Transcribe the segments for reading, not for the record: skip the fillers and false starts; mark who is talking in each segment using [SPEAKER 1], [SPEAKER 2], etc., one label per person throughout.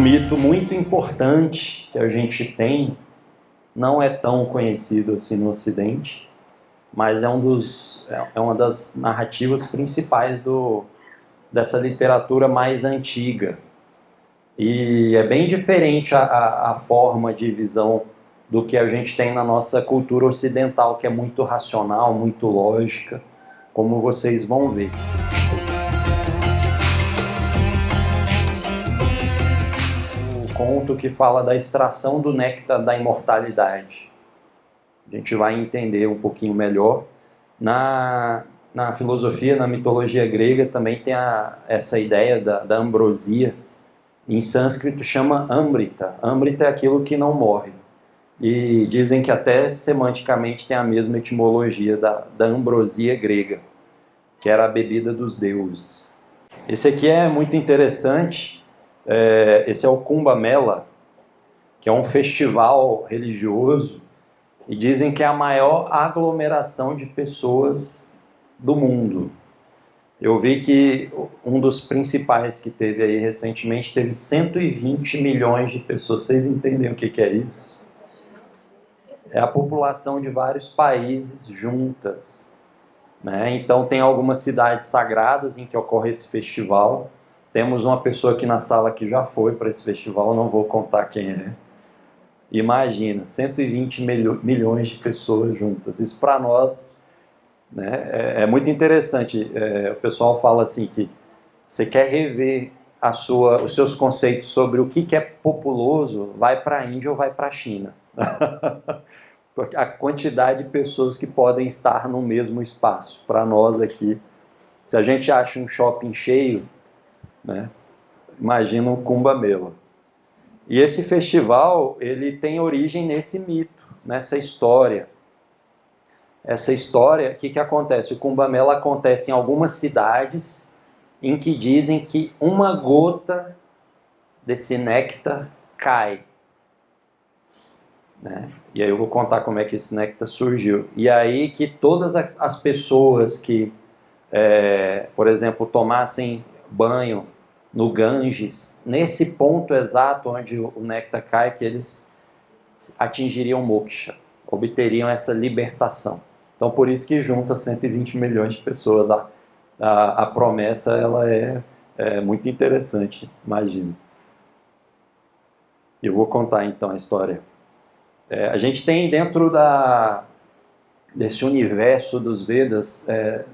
[SPEAKER 1] mito muito importante que a gente tem, não é tão conhecido assim no Ocidente, mas é uma das narrativas principais dessa literatura mais antiga. E é bem diferente a forma de visão do que a gente tem na nossa cultura ocidental, que é muito racional, muito lógica, como vocês vão ver. O conto que fala da extração do néctar da imortalidade. A gente vai entender um pouquinho melhor. Na filosofia, na mitologia grega, também tem essa ideia da ambrosia. Em sânscrito chama Amrita. Amrita é aquilo que não morre. E dizem que até semanticamente tem a mesma etimologia da ambrosia grega, que era a bebida dos deuses. Esse aqui é muito interessante. Esse é o Kumbh Mela, que é um festival religioso, e dizem que é a maior aglomeração de pessoas do mundo. Eu vi que um dos principais que teve aí recentemente teve 120 milhões de pessoas. Vocês entendem o que é isso? É a população de vários países juntas, né? Então tem algumas cidades sagradas em que ocorre esse festival. Temos uma pessoa aqui na sala que já foi para esse festival, não vou contar quem é. Imagina, 120 milhões de pessoas juntas. Isso para nós, né, é muito interessante. O pessoal fala assim que você quer rever os seus conceitos sobre o que é populoso, vai para a Índia ou vai para a China. Porque a quantidade de pessoas que podem estar no mesmo espaço. Para nós aqui, se a gente acha um shopping cheio, né, imagina um Kumbh Mela. E esse festival, ele tem origem nesse mito, nessa história. Essa história, o que acontece? O Kumbh Mela acontece em algumas cidades em que dizem que uma gota desse néctar cai, né? E aí eu vou contar como é que esse néctar surgiu. E aí que todas as pessoas que, por exemplo, tomassem banho no Ganges, nesse ponto exato onde o néctar cai, que eles atingiriam moksha, obteriam essa libertação. Então por isso que junta 120 milhões de pessoas. A promessa ela é muito interessante, imagino. Eu vou contar então a história. A gente tem dentro desse universo dos Vedas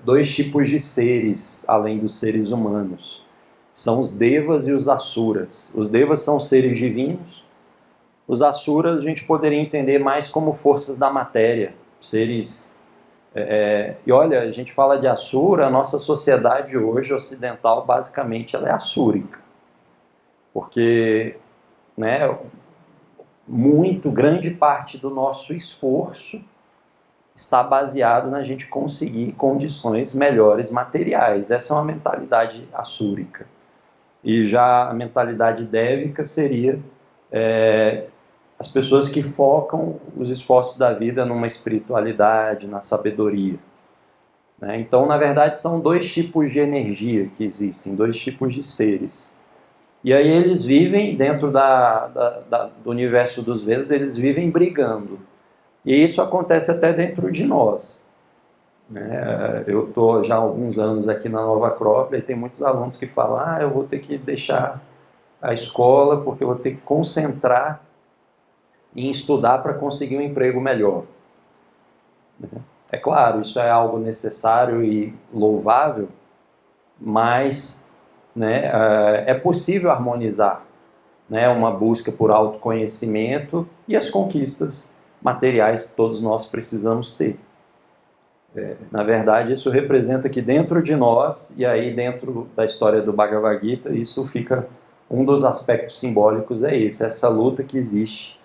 [SPEAKER 1] dois tipos de seres, além dos seres humanos. São os Devas e os Asuras. Os Devas são seres divinos. Os Asuras a gente poderia entender mais como forças da matéria, seres... E olha, a gente fala de Asura, a nossa sociedade hoje ocidental basicamente ela é assúrica. Porque, né, grande parte do nosso esforço está baseado na gente conseguir condições melhores materiais. Essa é uma mentalidade assúrica. E já a mentalidade dévica seria as pessoas que focam os esforços da vida numa espiritualidade, na sabedoria. Né? Então, na verdade, são dois tipos de energia que existem, dois tipos de seres. E aí eles vivem dentro do universo dos Vedas, eles vivem brigando. E isso acontece até dentro de nós. Eu estou já há alguns anos aqui na Nova Acrópole e tem muitos alunos que falam eu vou ter que deixar a escola porque eu vou ter que concentrar em estudar para conseguir um emprego melhor. É claro, isso é algo necessário e louvável, mas é possível harmonizar uma busca por autoconhecimento e as conquistas materiais que todos nós precisamos ter. Na verdade, isso representa que dentro de nós, e aí dentro da história do Bhagavad Gita, isso fica um dos aspectos simbólicos essa luta que existe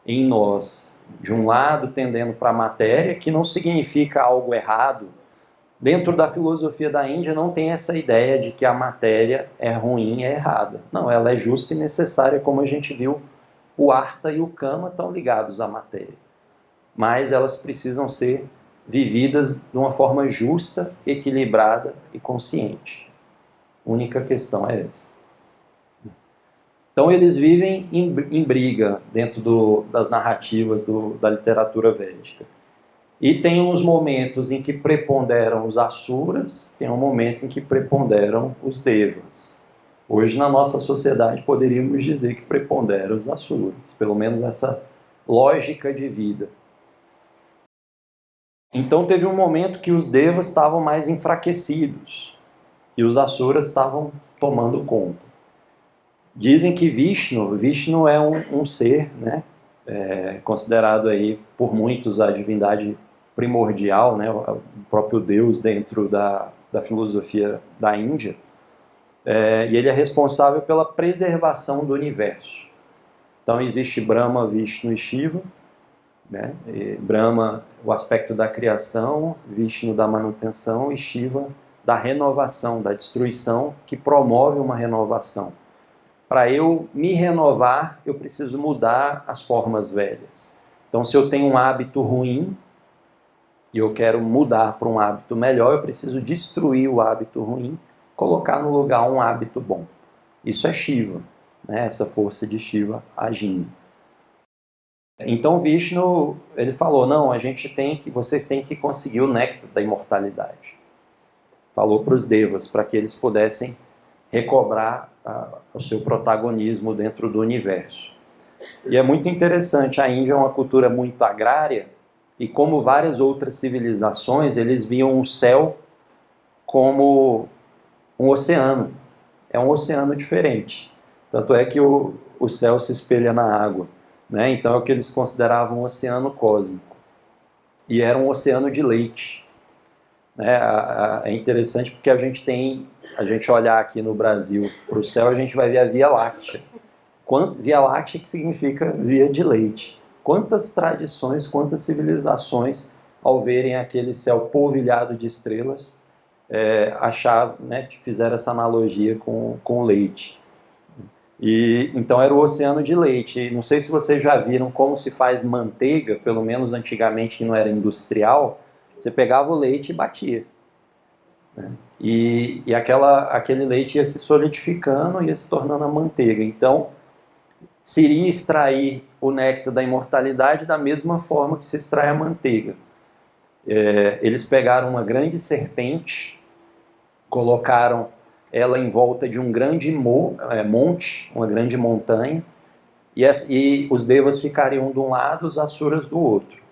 [SPEAKER 1] em nós. De um lado, tendendo para a matéria, que não significa algo errado. Dentro da filosofia da Índia não tem essa ideia de que a matéria é ruim, é errada. Não, ela é justa e necessária, como a gente viu, o Artha e o Kama estão ligados à matéria. Mas elas precisam ser vividas de uma forma justa, equilibrada e consciente. A única questão é essa. Então eles vivem em briga dentro das narrativas da literatura védica. E tem uns momentos em que preponderam os asuras, tem um momento em que preponderam os devas. Hoje, na nossa sociedade, poderíamos dizer que preponderam os asuras, pelo menos essa lógica de vida. Então teve um momento que os devas estavam mais enfraquecidos e os asuras estavam tomando conta. Dizem que Vishnu é um ser, né, considerado aí por muitos a divindade primordial, né, o próprio Deus dentro da filosofia da Índia, e ele é responsável pela preservação do universo. Então existe Brahma, Vishnu e Shiva, né? E Brahma, o aspecto da criação, Vishnu da manutenção e Shiva da renovação, da destruição, que promove uma renovação. Para eu me renovar, eu preciso mudar as formas velhas. Então, se eu tenho um hábito ruim e eu quero mudar para um hábito melhor, eu preciso destruir o hábito ruim, colocar no lugar um hábito bom. Isso é Shiva, né? Essa força de Shiva agindo. Então Vishnu, ele falou, não, vocês têm que conseguir o néctar da imortalidade. Falou para os devas, para que eles pudessem recobrar o seu protagonismo dentro do universo. E é muito interessante, a Índia é uma cultura muito agrária, e como várias outras civilizações, eles viam o céu como um oceano. É um oceano diferente. Tanto é que o céu se espelha na água. Né? Então é o que eles consideravam um oceano cósmico. E era um oceano de leite. Né? É interessante porque a gente olhar aqui no Brasil para o céu, a gente vai ver a Via Láctea. Via Láctea que significa via de leite. Quantas tradições, quantas civilizações, ao verem aquele céu polvilhado de estrelas, né, fizeram essa analogia com leite. E então era o oceano de leite. E não sei se vocês já viram como se faz manteiga, pelo menos antigamente que não era industrial, você pegava o leite e batia. Né? E aquele leite ia se solidificando, ia se tornando a manteiga. Então, se iria extrair o néctar da imortalidade da mesma forma que se extrai a manteiga. Eles pegaram uma grande serpente, colocaram ela em volta de um grande monte, uma grande montanha, e os devas ficariam de um lado, os asuras do outro.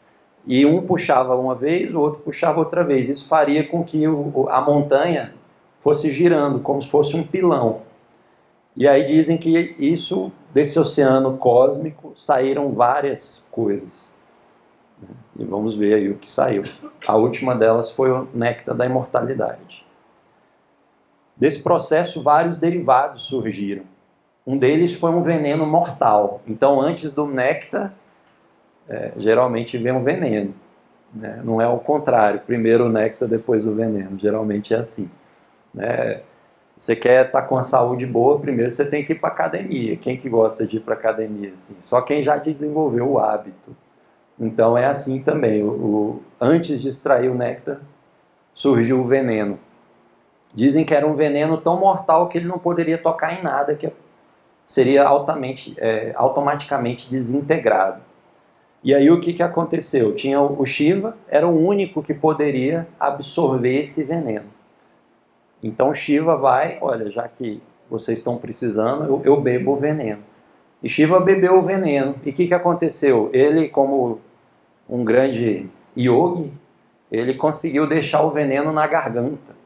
[SPEAKER 1] E um puxava uma vez, o outro puxava outra vez. Isso faria com que a montanha fosse girando, como se fosse um pilão. E aí dizem que desse oceano cósmico, saíram várias coisas. E vamos ver aí o que saiu. A última delas foi o néctar da imortalidade. Desse processo, vários derivados surgiram. Um deles foi um veneno mortal. Então, antes do néctar, geralmente vem um veneno. Né? Não é o contrário, primeiro o néctar, depois o veneno. Geralmente é assim. Né? Você quer estar com a saúde boa, primeiro você tem que ir para a academia. Quem que gosta de ir para a academia? Assim? Só quem já desenvolveu o hábito. Então é assim também. Antes de extrair o néctar, surgiu o veneno. Dizem que era um veneno tão mortal que ele não poderia tocar em nada, que seria automaticamente desintegrado. E aí o que aconteceu? Tinha o Shiva, era o único que poderia absorver esse veneno. Então Shiva vai, olha, já que vocês estão precisando, eu bebo o veneno. E Shiva bebeu o veneno. E o que aconteceu? Ele, como um grande yogi, ele conseguiu deixar o veneno na garganta.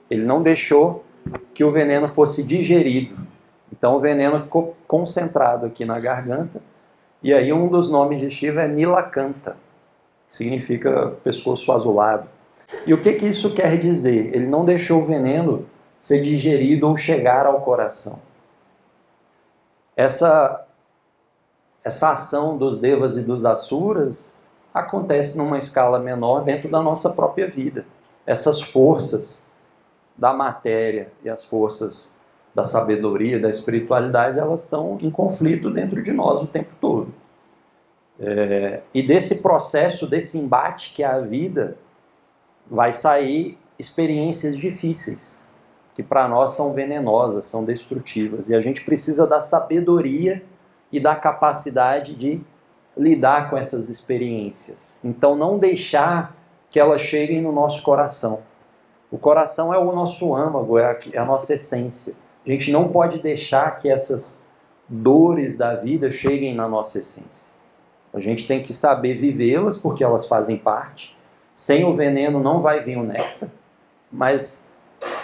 [SPEAKER 1] Ele não deixou que o veneno fosse digerido. Então o veneno ficou concentrado aqui na garganta. E aí um dos nomes de Shiva é Nilakanta, que significa pescoço azulado. E o que isso quer dizer? Ele não deixou o veneno ser digerido ou chegar ao coração. Essa ação dos devas e dos asuras acontece numa escala menor dentro da nossa própria vida. Essas forças da matéria e as forças da sabedoria, da espiritualidade, elas estão em conflito dentro de nós o tempo todo. E desse processo, desse embate que é a vida, vai sair experiências difíceis. que para nós são venenosas, são destrutivas. E a gente precisa da sabedoria e da capacidade de lidar com essas experiências. Então não deixar que elas cheguem no nosso coração. O coração é o nosso âmago, é a nossa essência. A gente não pode deixar que essas dores da vida cheguem na nossa essência. A gente tem que saber vivê-las, porque elas fazem parte. Sem o veneno não vai vir o néctar, mas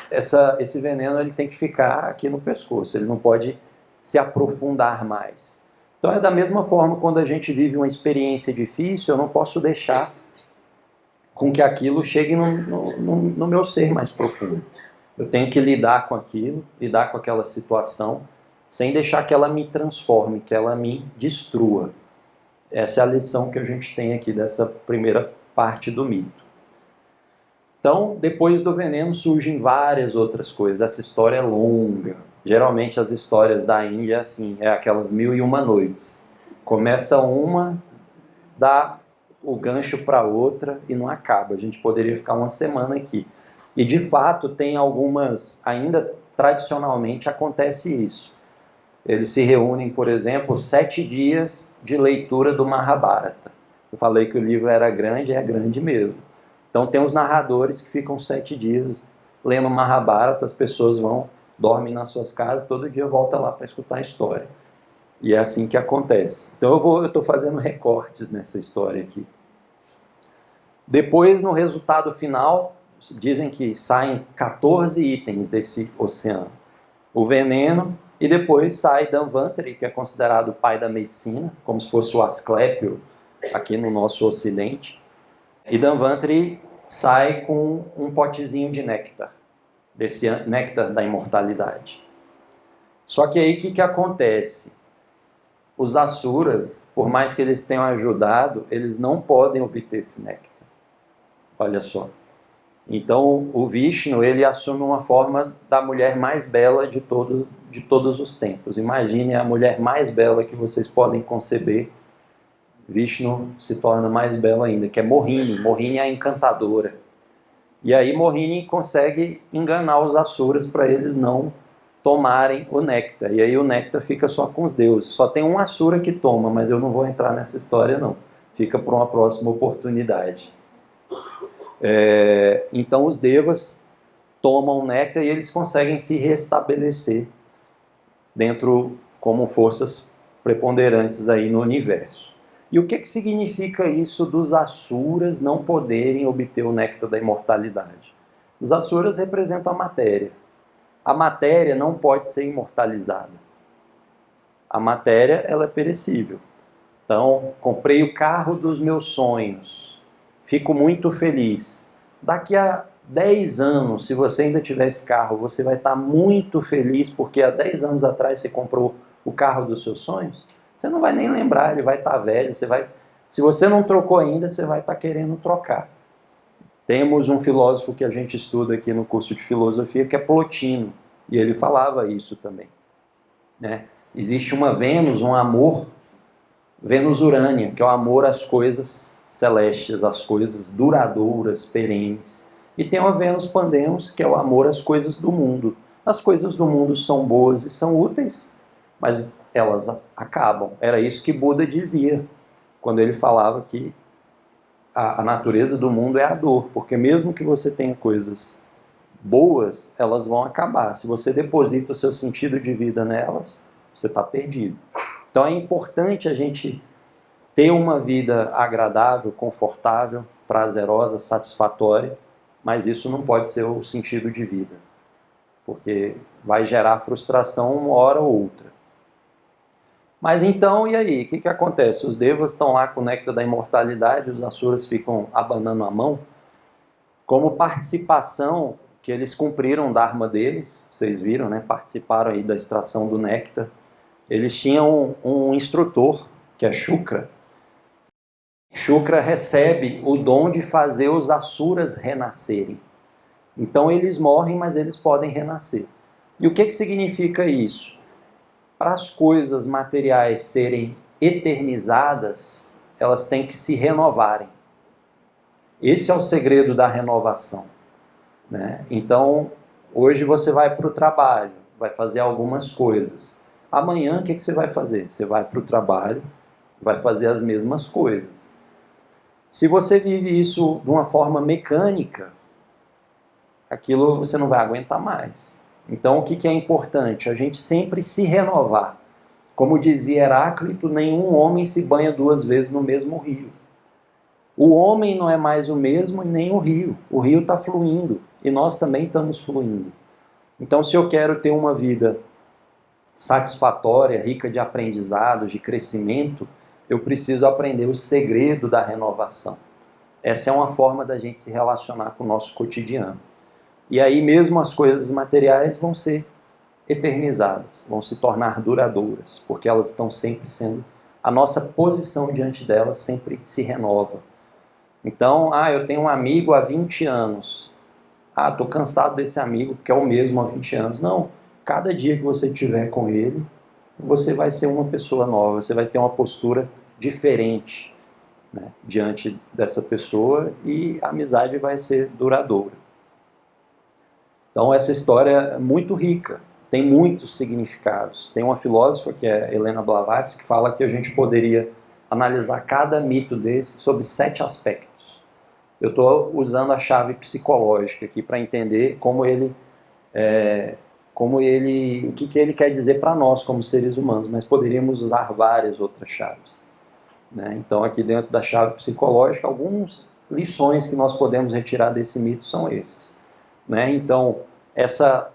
[SPEAKER 1] esse veneno ele tem que ficar aqui no pescoço, ele não pode se aprofundar mais. Então é da mesma forma quando a gente vive uma experiência difícil, eu não posso deixar com que aquilo chegue no meu ser mais profundo. Eu tenho que lidar com aquilo, lidar com aquela situação, sem deixar que ela me transforme, que ela me destrua. Essa é a lição que a gente tem aqui dessa primeira parte do mito. Então, depois do veneno surgem várias outras coisas. Essa história é longa. Geralmente as histórias da Índia é assim, é aquelas 1001 noites. Começa uma, dá o gancho para outra e não acaba. A gente poderia ficar uma semana aqui. E de fato tem algumas, ainda tradicionalmente acontece isso. Eles se reúnem, por exemplo, 7 dias de leitura do Mahabharata. Eu falei que o livro era grande, é grande mesmo. Então tem os narradores que ficam 7 dias lendo Mahabharata, as pessoas vão, dormem nas suas casas, todo dia volta lá para escutar a história. E é assim que acontece. Então eu estou fazendo recortes nessa história aqui. Depois, no resultado final, dizem que saem 14 itens desse oceano. O veneno, e depois sai Dhanvantari, que é considerado o pai da medicina, como se fosse o Asclépio aqui no nosso ocidente. E Dhanvantari sai com um potezinho de néctar, desse néctar da imortalidade. Só que aí o que acontece? Os Asuras, por mais que eles tenham ajudado, eles não podem obter esse néctar. Olha só. Então o Vishnu ele assume uma forma da mulher mais bela de todos os tempos. Imagine a mulher mais bela que vocês podem conceber. Vishnu se torna mais belo ainda, que é Mohini. Mohini é a encantadora. E aí Mohini consegue enganar os Asuras para eles não tomarem o néctar. E aí o néctar fica só com os deuses. Só tem um Asura que toma, mas eu não vou entrar nessa história não. Fica para uma próxima oportunidade. Então os Devas tomam o néctar e eles conseguem se restabelecer dentro como forças preponderantes aí no universo. E o que significa isso dos Asuras não poderem obter o néctar da imortalidade? Os Asuras representam a matéria. A matéria não pode ser imortalizada. A matéria ela é perecível. Então, comprei o carro dos meus sonhos. Fico muito feliz. Daqui a 10 anos, se você ainda tiver esse carro, você vai estar muito feliz porque há 10 anos atrás você comprou o carro dos seus sonhos? Você não vai nem lembrar, ele vai estar velho. Se você não trocou ainda, você vai estar querendo trocar. Temos um filósofo que a gente estuda aqui no curso de filosofia, que é Plotino, e ele falava isso também. Né? Existe uma Vênus, um amor, Vênus-Urânia, que é o amor às coisas celestes, às coisas duradouras, perenes. E tem uma Vênus-Pandemos, que é o amor às coisas do mundo. As coisas do mundo são boas e são úteis, mas elas acabam. Era isso que Buda dizia, quando ele falava que a natureza do mundo é a dor, porque mesmo que você tenha coisas boas, elas vão acabar. Se você deposita o seu sentido de vida nelas, você está perdido. Então é importante a gente ter uma vida agradável, confortável, prazerosa, satisfatória, mas isso não pode ser o sentido de vida, porque vai gerar frustração uma hora ou outra. Mas então, e aí? O que acontece? Os Devas estão lá com o néctar da imortalidade, os Asuras ficam abanando a mão. Como participação, que eles cumpriram o Dharma deles, vocês viram, né? Participaram aí da extração do néctar. Eles tinham um instrutor, que é Shukra. Shukra recebe o dom de fazer os Asuras renascerem. Então eles morrem, mas eles podem renascer. E o que significa isso? Para as coisas materiais serem eternizadas, elas têm que se renovarem. Esse é o segredo da renovação. Né? Então, Hoje você vai para o trabalho, vai fazer algumas coisas. Amanhã o que você vai fazer? Você vai para o trabalho, vai fazer as mesmas coisas. Se você vive isso de uma forma mecânica, aquilo você não vai aguentar mais. Então o que é importante? A gente sempre se renovar. Como dizia Heráclito, nenhum homem se banha 2 vezes no mesmo rio. O homem não é mais o mesmo e nem o rio. O rio está fluindo e nós também estamos fluindo. Então, se eu quero ter uma vida satisfatória, rica de aprendizados, de crescimento, eu preciso aprender o segredo da renovação. Essa é uma forma da gente se relacionar com o nosso cotidiano. E aí mesmo as coisas materiais vão ser eternizadas, vão se tornar duradouras, porque elas estão sempre sendo, a nossa posição diante delas sempre se renova. Então, eu tenho um amigo há 20 anos. Estou cansado desse amigo porque é o mesmo há 20 anos. Não, cada dia que você estiver com ele, você vai ser uma pessoa nova, você vai ter uma postura diferente, né, diante dessa pessoa e a amizade vai ser duradoura. Então essa história é muito rica, tem muitos significados. Tem uma filósofa, que é Helena Blavatsky, que fala que a gente poderia analisar cada mito desse sob 7 aspectos. Eu estou usando a chave psicológica aqui para entender o que ele quer dizer para nós como seres humanos, mas poderíamos usar várias outras chaves, né? Então aqui dentro da chave psicológica, algumas lições que nós podemos retirar desse mito são esses, né? Então essa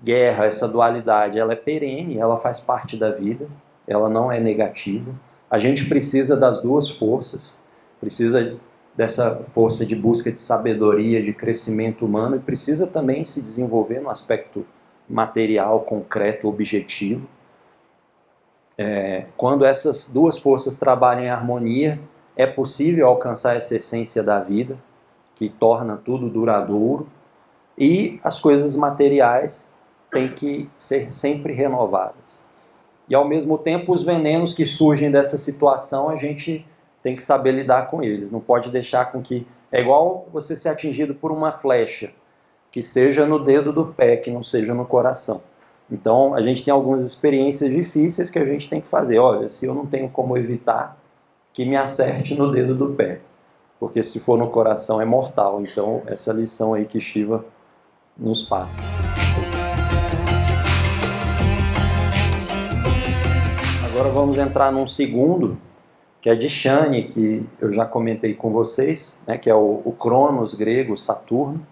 [SPEAKER 1] guerra, essa dualidade, ela é perene, ela faz parte da vida, ela não é negativa. A gente precisa das duas forças, precisa dessa força de busca de sabedoria, de crescimento humano, e precisa também se desenvolver no aspecto material, concreto, objetivo. Quando essas duas forças trabalham em harmonia, é possível alcançar essa essência da vida, que torna tudo duradouro, e as coisas materiais têm que ser sempre renovadas. E ao mesmo tempo, os venenos que surgem dessa situação, a gente tem que saber lidar com eles. Não pode deixar com que... É igual você ser atingido por uma flecha, que seja no dedo do pé, que não seja no coração. Então, a gente tem algumas experiências difíceis que a gente tem que fazer. Olha, se eu não tenho como evitar, que me acerte no dedo do pé. Porque se for no coração é mortal. Então, essa lição aí que Shiva nos passa. Agora vamos entrar num segundo, que é de Shani, que eu já comentei com vocês, né, que é o Cronos grego, Saturno,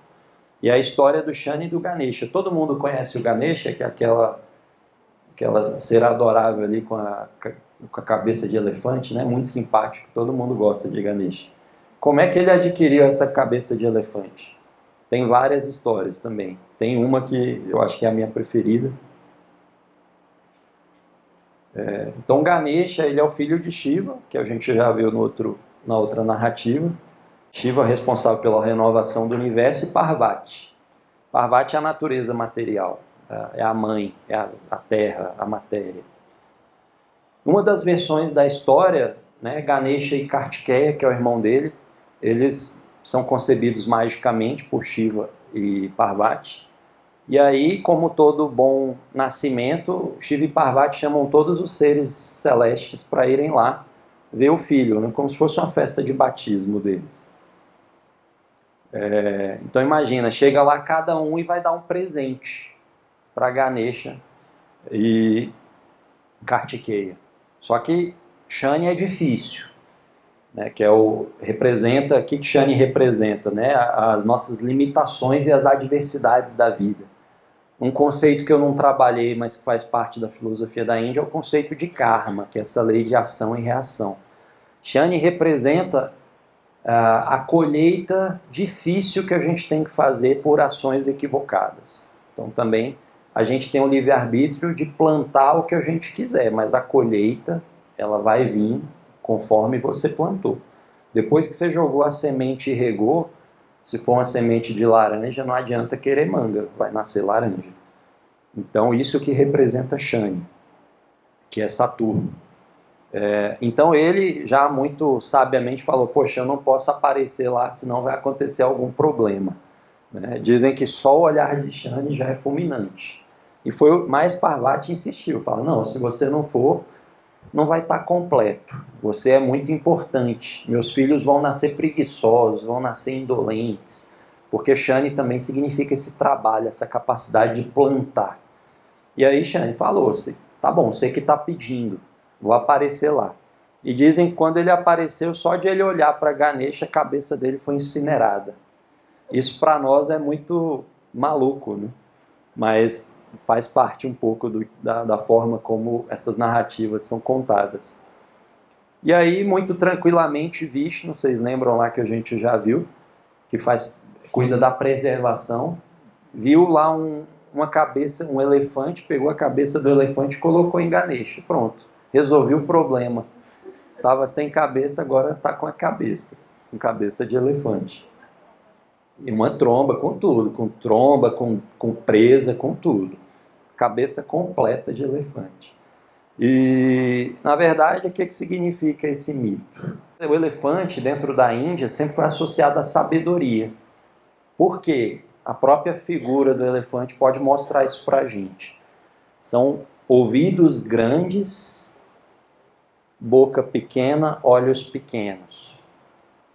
[SPEAKER 1] e a história do Shani e do Ganesha. Todo mundo conhece o Ganesha, que é aquela ser adorável ali com a cabeça de elefante, né, muito simpático, todo mundo gosta de Ganesha. Como é que ele adquiriu essa cabeça de elefante? Tem várias histórias também. Tem uma que eu acho que é a minha preferida. Então Ganesha, ele é o filho de Shiva, que a gente já viu na outra narrativa. Shiva é responsável pela renovação do universo, e Parvati. Parvati é a natureza material, é a mãe, é a terra, a matéria. Uma das versões da história, né, Ganesha e Kartikeya, que é o irmão dele, eles são concebidos magicamente por Shiva e Parvati. E aí, como todo bom nascimento, Shiva e Parvati chamam todos os seres celestes para irem lá ver o filho, né? Como se fosse uma festa de batismo deles. Então imagina, chega lá cada um e vai dar um presente para Ganesha e Kartikeya. Só que Shani é difícil, né? Que representa, o que Shani representa, né? As nossas limitações e as adversidades da vida. Um conceito que eu não trabalhei, mas que faz parte da filosofia da Índia, é o conceito de karma, que é essa lei de ação e reação. Shani representa a colheita difícil que a gente tem que fazer por ações equivocadas. Então também a gente tem o livre-arbítrio de plantar o que a gente quiser, mas a colheita ela vai vir conforme você plantou. Depois que você jogou a semente e regou, se for uma semente de laranja, não adianta querer manga, vai nascer laranja. Então isso que representa Shani, que é Saturno. Então ele já muito sabiamente falou, poxa, eu não posso aparecer lá, senão vai acontecer algum problema. né? Dizem que só o olhar de Shani já é fulminante. E foi mais Parvati insistiu, fala, não, se você não for, não vai estar completo. Você é muito importante. Meus filhos vão nascer preguiçosos, vão nascer indolentes. Porque Shani também significa esse trabalho, essa capacidade de plantar. E aí Shani falou, tá bom, você que está pedindo, vou aparecer lá. E dizem que quando ele apareceu, só de ele olhar para Ganesha, a cabeça dele foi incinerada. Isso para nós é muito maluco, né? Mas faz parte um pouco da forma como essas narrativas são contadas. E aí, muito tranquilamente, Vishnu, vocês lembram lá que a gente já viu, que cuida da preservação, viu lá uma cabeça, um elefante, pegou a cabeça do elefante e colocou em Ganesha. Pronto, resolveu o problema. Estava sem cabeça, agora está com a cabeça, com cabeça de elefante. E uma tromba com tudo, com tromba, com presa, com tudo. Cabeça completa de elefante. E, na verdade, o que significa esse mito? O elefante, dentro da Índia, sempre foi associado à sabedoria. Por quê? A própria figura do elefante pode mostrar isso para a gente. São ouvidos grandes, boca pequena, olhos pequenos.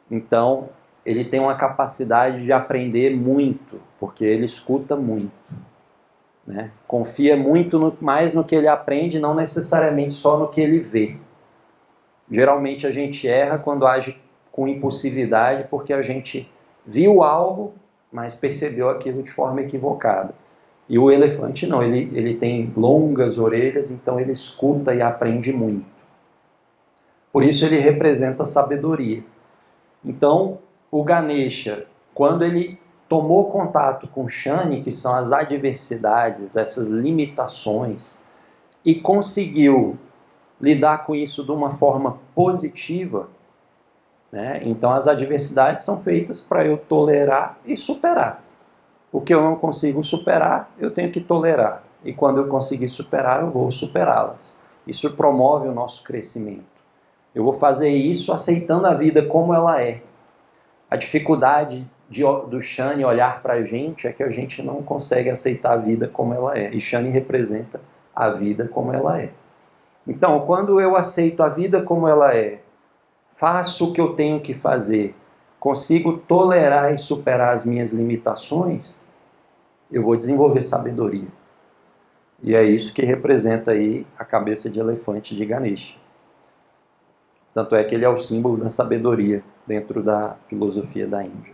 [SPEAKER 1] Então, ele tem uma capacidade de aprender muito, porque ele escuta muito. Né? Confia muito mais no que ele aprende, não necessariamente só no que ele vê. Geralmente a gente erra quando age com impulsividade, porque a gente viu algo, mas percebeu aquilo de forma equivocada. E o elefante não, ele tem longas orelhas, então ele escuta e aprende muito. Por isso ele representa a sabedoria. Então, o Ganesha, quando ele tomou contato com Shani, que são as adversidades, essas limitações, e conseguiu lidar com isso de uma forma positiva, né? Então as adversidades são feitas para eu tolerar e superar. O que eu não consigo superar, eu tenho que tolerar. E quando eu conseguir superar, eu vou superá-las. Isso promove o nosso crescimento. Eu vou fazer isso aceitando a vida como ela é. A dificuldade do Shani olhar para a gente é que a gente não consegue aceitar a vida como ela é. E Shani representa a vida como ela é. Então, quando eu aceito a vida como ela é, faço o que eu tenho que fazer, consigo tolerar e superar as minhas limitações, eu vou desenvolver sabedoria. E é isso que representa aí a cabeça de elefante de Ganesha. Tanto é que ele é o símbolo da sabedoria dentro da filosofia da Índia.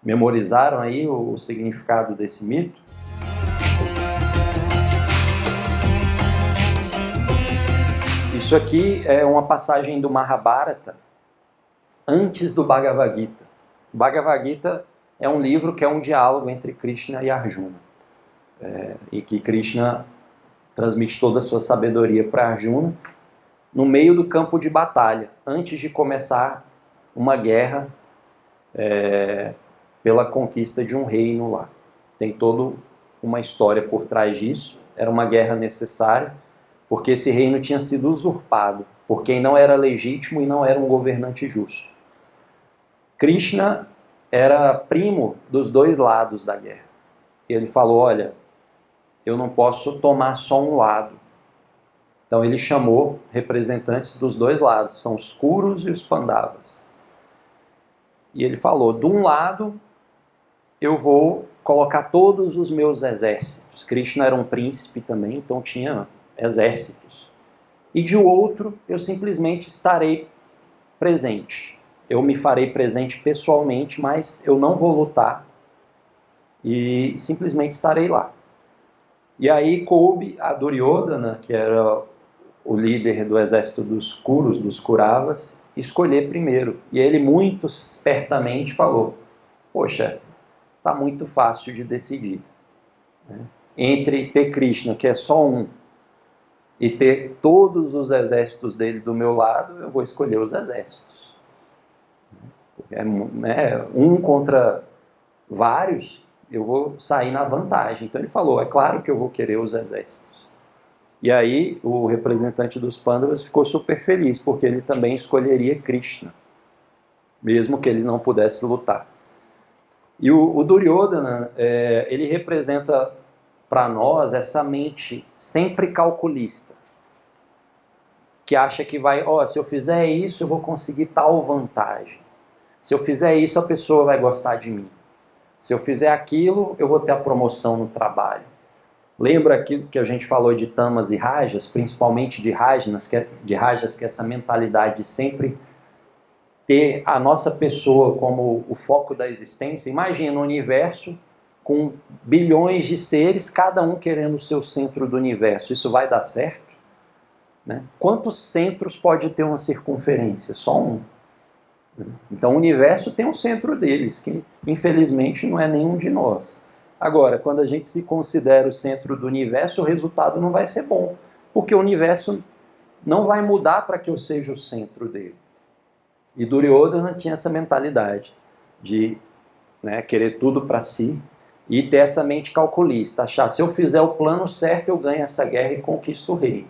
[SPEAKER 1] Memorizaram aí o significado desse mito? Isso aqui é uma passagem do Mahabharata antes do Bhagavad Gita. O Bhagavad Gita é um livro que é um diálogo entre Krishna e Arjuna. E que Krishna transmite toda a sua sabedoria para Arjuna no meio do campo de batalha, antes de começar uma guerra pela conquista de um reino lá. Tem toda uma história por trás disso. Era uma guerra necessária, porque esse reino tinha sido usurpado por quem não era legítimo e não era um governante justo. Krishna era primo dos dois lados da guerra. E ele falou, olha, eu não posso tomar só um lado. Então ele chamou representantes dos dois lados, são os Kurus e os Pandavas. E ele falou, de um lado eu vou colocar todos os meus exércitos. Krishna era um príncipe também, então tinha exércitos. E de outro, eu simplesmente estarei presente. Eu me farei presente pessoalmente, mas eu não vou lutar. E simplesmente estarei lá. E aí coube a Duryodhana, que era o líder do exército dos Kurus, dos Kuravas, escolher primeiro. E ele muito espertamente falou, poxa, está muito fácil de decidir. Entre ter Krishna, que é só um, e ter todos os exércitos dele do meu lado, eu vou escolher os exércitos. Um contra vários, eu vou sair na vantagem. Então ele falou, é claro que eu vou querer os exércitos. E aí o representante dos Pandavas ficou super feliz, porque ele também escolheria Krishna, mesmo que ele não pudesse lutar. E o Duryodhana, ele representa para nós essa mente sempre calculista, que acha que vai, se eu fizer isso, eu vou conseguir tal vantagem. Se eu fizer isso, a pessoa vai gostar de mim. Se eu fizer aquilo, eu vou ter a promoção no trabalho. Lembra aquilo que a gente falou de tamas e rajas, principalmente de rajas, que é essa mentalidade de sempre ter a nossa pessoa como o foco da existência? Imagina um universo com bilhões de seres, cada um querendo o seu centro do universo. Isso vai dar certo? Né? Quantos centros pode ter uma circunferência? Só um. Então o universo tem um centro deles, que infelizmente não é nenhum de nós. Agora, quando a gente se considera o centro do universo, o resultado não vai ser bom, porque o universo não vai mudar para que eu seja o centro dele. E Duryodhana tinha essa mentalidade de querer tudo para si e ter essa mente calculista, achar, se eu fizer o plano certo, eu ganho essa guerra e conquisto o rei.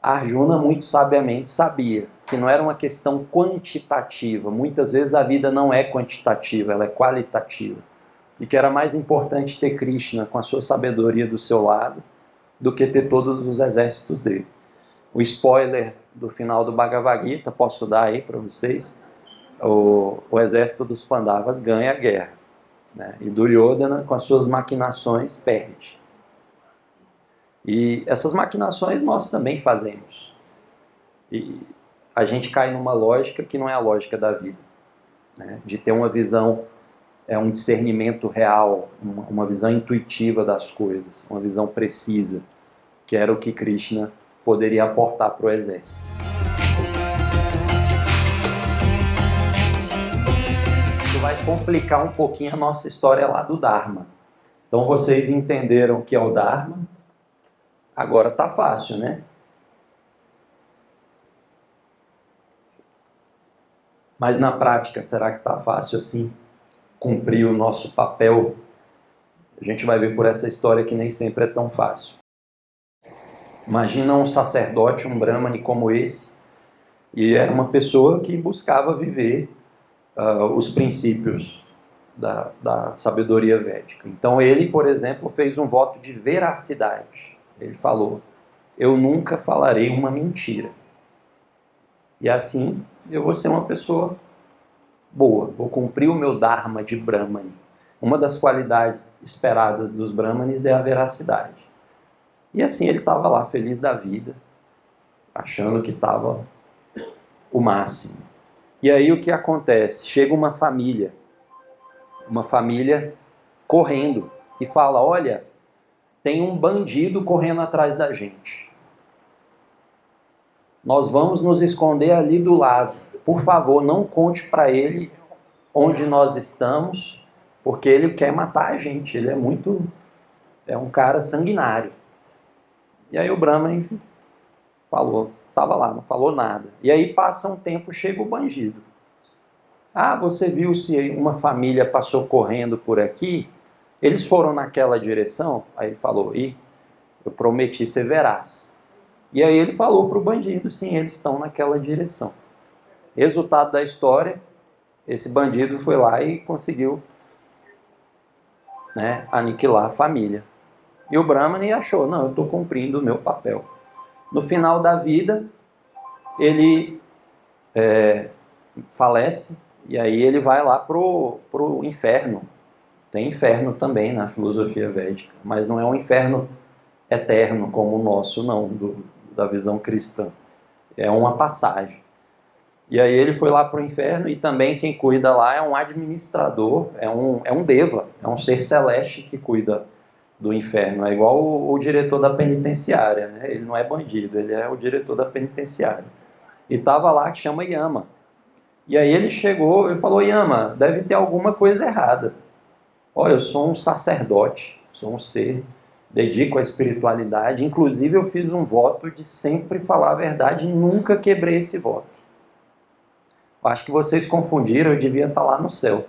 [SPEAKER 1] Arjuna, muito sabiamente, sabia que não era uma questão quantitativa. Muitas vezes a vida não é quantitativa, ela é qualitativa. E que era mais importante ter Krishna com a sua sabedoria do seu lado do que ter todos os exércitos dele. O spoiler do final do Bhagavad Gita, posso dar aí para vocês? O exército dos Pandavas ganha a guerra. Né? E Duryodhana, com as suas maquinações, perde. E essas maquinações nós também fazemos. E a gente cai numa lógica que não é a lógica da vida. Né? De ter uma visão, um discernimento real, uma visão intuitiva das coisas, uma visão precisa, que era o que Krishna poderia aportar para o exército. Isso vai complicar um pouquinho a nossa história lá do Dharma. Então vocês entenderam o que é o Dharma? Agora tá fácil, né? Mas na prática, será que tá fácil assim cumprir o nosso papel? A gente vai ver por essa história que nem sempre é tão fácil. Imagina um sacerdote, um brahmane como esse, e era uma pessoa que buscava viver os princípios da sabedoria védica. Então ele, por exemplo, fez um voto de veracidade. Ele falou, eu nunca falarei uma mentira. E assim eu vou ser uma pessoa boa, vou cumprir o meu dharma de brahmane. Uma das qualidades esperadas dos brahmanes é a veracidade. E assim ele estava lá, feliz da vida, achando que estava o máximo. E aí o que acontece? Chega uma família correndo e fala, olha, tem um bandido correndo atrás da gente. Nós vamos nos esconder ali do lado. Por favor, não conte para ele onde nós estamos, porque ele quer matar a gente. Ele é um cara sanguinário. E aí o Brahman falou, estava lá, não falou nada. E aí passa um tempo, chega o bandido. Ah, você viu se uma família passou correndo por aqui? Eles foram naquela direção? Aí ele falou, eu prometi ser veraz. E aí ele falou para o bandido, sim, eles estão naquela direção. Resultado da história, esse bandido foi lá e conseguiu aniquilar a família. E o Brahmani achou, não, eu estou cumprindo o meu papel. No final da vida, ele falece, e aí ele vai lá pro inferno. Tem inferno também na filosofia védica, mas não é um inferno eterno como o nosso, não, da visão cristã. É uma passagem. E aí ele foi lá para o inferno e também quem cuida lá é um administrador, é um deva, é um ser celeste que cuida do inferno. É igual o diretor da penitenciária, né? Ele não é bandido, ele é o diretor da penitenciária. E estava lá que chama Yama. E aí ele chegou e falou, Yama, deve ter alguma coisa errada. Olha, eu sou um sacerdote, sou um ser, dedico à espiritualidade, inclusive eu fiz um voto de sempre falar a verdade e nunca quebrei esse voto. Acho que vocês confundiram, eu devia estar lá no céu.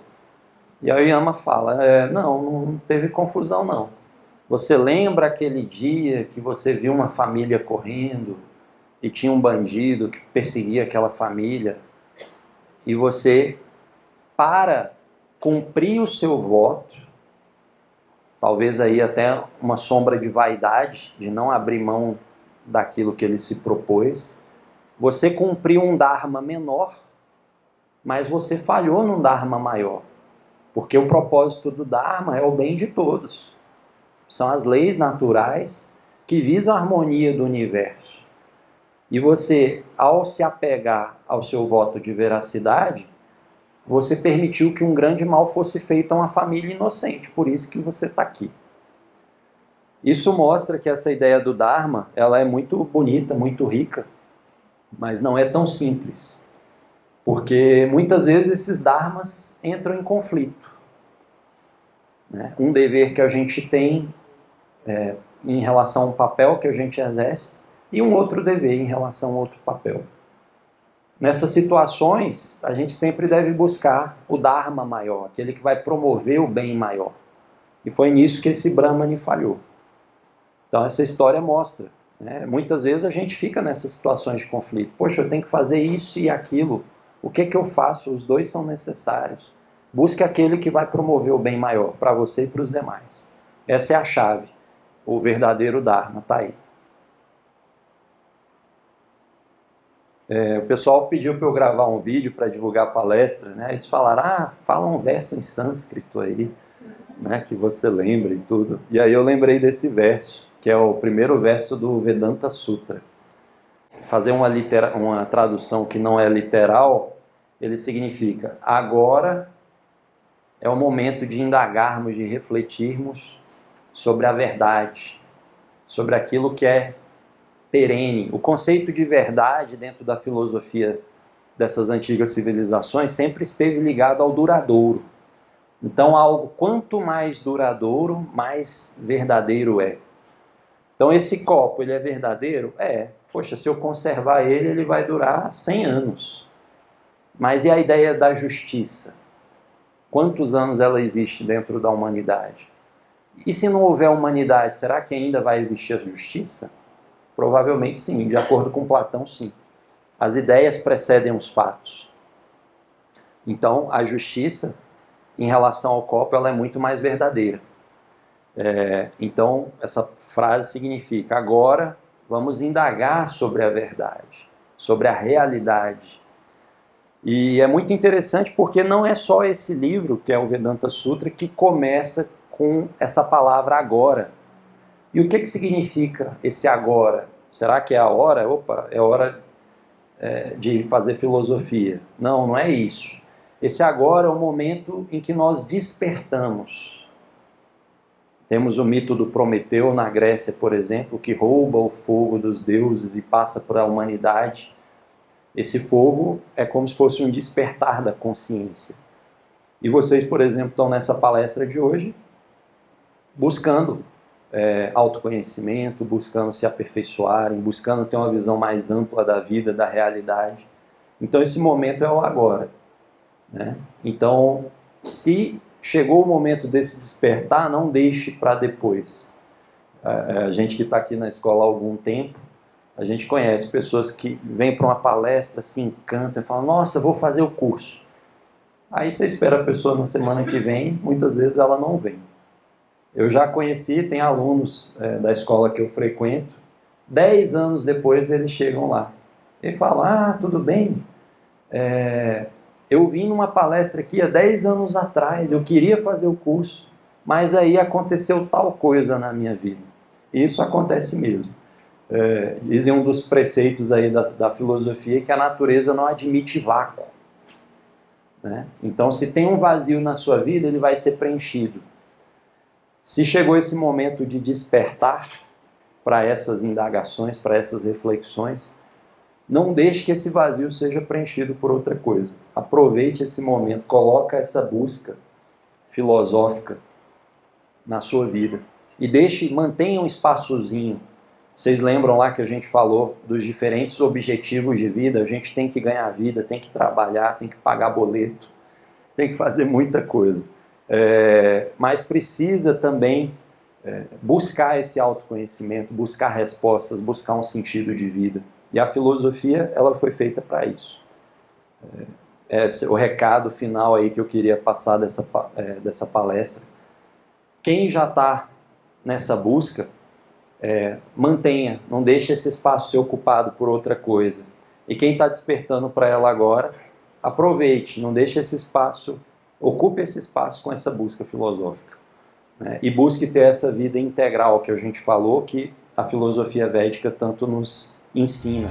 [SPEAKER 1] E aí o Yama fala, não teve confusão não. Você lembra aquele dia que você viu uma família correndo e tinha um bandido que perseguia aquela família e você para cumprir o seu voto, talvez aí até uma sombra de vaidade, de não abrir mão daquilo que ele se propôs. Você cumpriu um dharma menor, mas você falhou num dharma maior. Porque o propósito do dharma é o bem de todos. São as leis naturais que visam a harmonia do universo. E você, ao se apegar ao seu voto de veracidade, você permitiu que um grande mal fosse feito a uma família inocente. Por isso que você está aqui. Isso mostra que essa ideia do Dharma, ela é muito bonita, muito rica, mas não é tão simples. Porque muitas vezes esses Dharmas entram em conflito. Um dever que a gente tem em relação a um papel que a gente exerce e um outro dever em relação a outro papel. Nessas situações, a gente sempre deve buscar o Dharma maior, aquele que vai promover o bem maior. E foi nisso que esse Brahmane falhou. Então essa história mostra. Muitas vezes a gente fica nessas situações de conflito. Poxa, eu tenho que fazer isso e aquilo. O que eu faço? Os dois são necessários. Busque aquele que vai promover o bem maior para você e para os demais. Essa é a chave. O verdadeiro Dharma está aí. O pessoal pediu para eu gravar um vídeo para divulgar a palestra, né? Eles falaram, fala um verso em sânscrito aí, né? Que você lembra e tudo. E aí eu lembrei desse verso, que é o primeiro verso do Vedanta Sutra. Fazer uma tradução que não é literal, ele significa: agora é o momento de indagarmos, de refletirmos sobre a verdade, sobre aquilo que é perene. O conceito de verdade dentro da filosofia dessas antigas civilizações sempre esteve ligado ao duradouro. Então, algo quanto mais duradouro, mais verdadeiro é. Então, esse copo, ele é verdadeiro? Poxa, se eu conservar ele, ele vai durar 100 anos. Mas e a ideia da justiça? Quantos anos ela existe dentro da humanidade? E se não houver humanidade, será que ainda vai existir a justiça? Provavelmente sim, de acordo com Platão, sim. As ideias precedem os fatos. Então, a justiça, em relação ao copo, ela é muito mais verdadeira. Então, essa frase significa: agora vamos indagar sobre a verdade, sobre a realidade. E é muito interessante porque não é só esse livro, que é o Vedanta Sutra, que começa com essa palavra agora. E o que significa esse agora? Será que é a hora? Opa, é hora de fazer filosofia. Não, não é isso. Esse agora é o momento em que nós despertamos. Temos o mito do Prometeu na Grécia, por exemplo, que rouba o fogo dos deuses e passa para a humanidade. Esse fogo é como se fosse um despertar da consciência. E vocês, por exemplo, estão nessa palestra de hoje buscando autoconhecimento, buscando se aperfeiçoarem, buscando ter uma visão mais ampla da vida, da realidade. Então esse momento é o agora. Então, se chegou o momento desse despertar, não deixe para depois. A gente que está aqui na escola há algum tempo, a gente conhece pessoas que vêm para uma palestra, se encantam e falam: nossa, vou fazer o curso. Aí você espera a pessoa na semana que vem, muitas vezes ela não vem. Eu já conheci, tem alunos da escola que eu frequento, 10 anos depois eles chegam lá. Ele fala: tudo bem, eu vim numa palestra aqui há 10 anos atrás, eu queria fazer o curso, mas aí aconteceu tal coisa na minha vida. E isso acontece mesmo. Dizem um dos preceitos aí da filosofia que a natureza não admite vácuo. Então, se tem um vazio na sua vida, ele vai ser preenchido. Se chegou esse momento de despertar para essas indagações, para essas reflexões, não deixe que esse vazio seja preenchido por outra coisa. Aproveite esse momento, coloque essa busca filosófica na sua vida. E mantenha um espaçozinho. Vocês lembram lá que a gente falou dos diferentes objetivos de vida? A gente tem que ganhar vida, tem que trabalhar, tem que pagar boleto, tem que fazer muita coisa. Mas precisa também buscar esse autoconhecimento, buscar respostas, buscar um sentido de vida. E a filosofia, ela foi feita para isso. o recado final aí que eu queria passar dessa palestra. Quem já está nessa busca, mantenha, não deixe esse espaço ser ocupado por outra coisa. E quem está despertando para ela agora, aproveite, não deixe esse espaço, ocupe esse espaço com essa busca filosófica. Né? E busque ter essa vida integral que a gente falou, que a filosofia védica tanto nos ensina.